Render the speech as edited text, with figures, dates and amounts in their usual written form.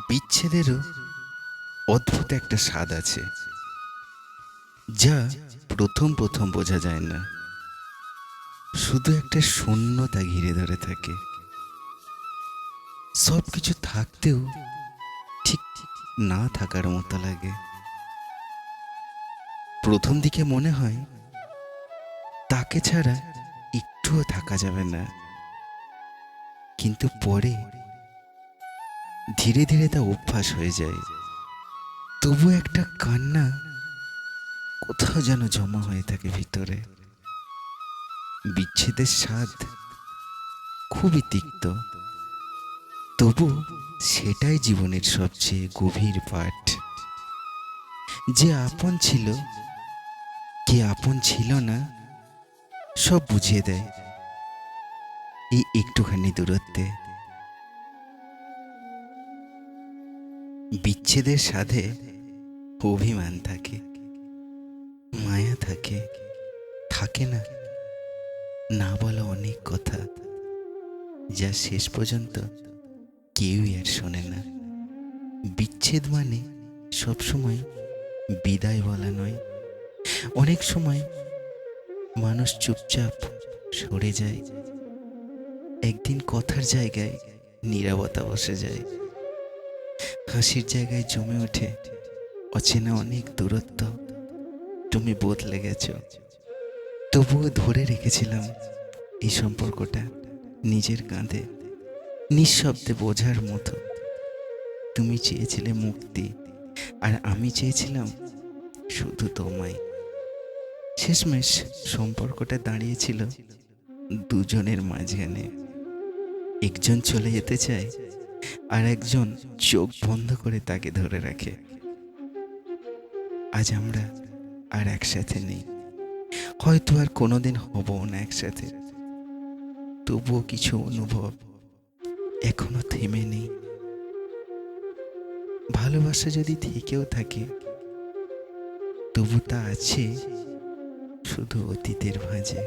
বিচ্ছেদেরও অদ্ভুত একটা স্বাদ আছে, যা প্রথম প্রথম বোঝা যায় না। শুধু একটা শূন্যতা ঘিরে ধরে থাকে, সব কিছু থাকতেও ঠিক না থাকার মতো লাগে। প্রথম দিকে মনে হয় তাকে ছাড়া একটুও থাকা যাবে না, কিন্তু পরে ধীরে ধীরে তা অভ্যাস হয়ে যায়। তবু একটা কান্না কোথাও যেন জমা হয়ে থাকে ভিতরে। বিচ্ছেদের স্বাদ খুবই তিক্ত, তবু সেটাই জীবনের সবচেয়ে গভীর পাঠ। যে আপন ছিল, কে আপন ছিল না, সব বুঝিয়ে দেয় এই একটুখানি দূরত্বে। বিচ্ছেদের স্বাদে অভিমান থাকে, মায়া থাকে, থাকে না না বলা অনেক কথা, যা শেষ পর্যন্ত কেউই আর শোনে না। বিচ্ছেদ মানে সবসময় বিদায় বলা নয়। অনেক সময় মানুষ চুপচাপ সরে যায়, একদিন কথার জায়গায় নীরবতা বসে যায়, হাসির জায়গায় জমে ওঠে অচেনা অনেক দূরত্ব। তুমি বদলে গেছো, তবুও ধরে রেখেছিলাম এই সম্পর্কটা নিজের কাঁধে, নিঃশব্দে বোঝার মতো। তুমি চেয়েছিলে মুক্তি, আর আমি চেয়েছিলাম শুধু তোমায়। শেষমেশ সম্পর্কটা দাঁড়িয়েছিল দুজনের মাঝখানে। একজন চলে যেতে চায়, আর একজন চোখ বন্ধ করে তাকে ধরে রাখে। আজ আমরা আর একসাথে নেই, হয়তো আর কোনোদিন হবও না একসাথে, তবুও কিছু অনুভব এখনো থেমে নেই। ভালোবাসা যদি থেকেও থাকে, তবু তা আছে শুধু অতীতের ভাঁজে।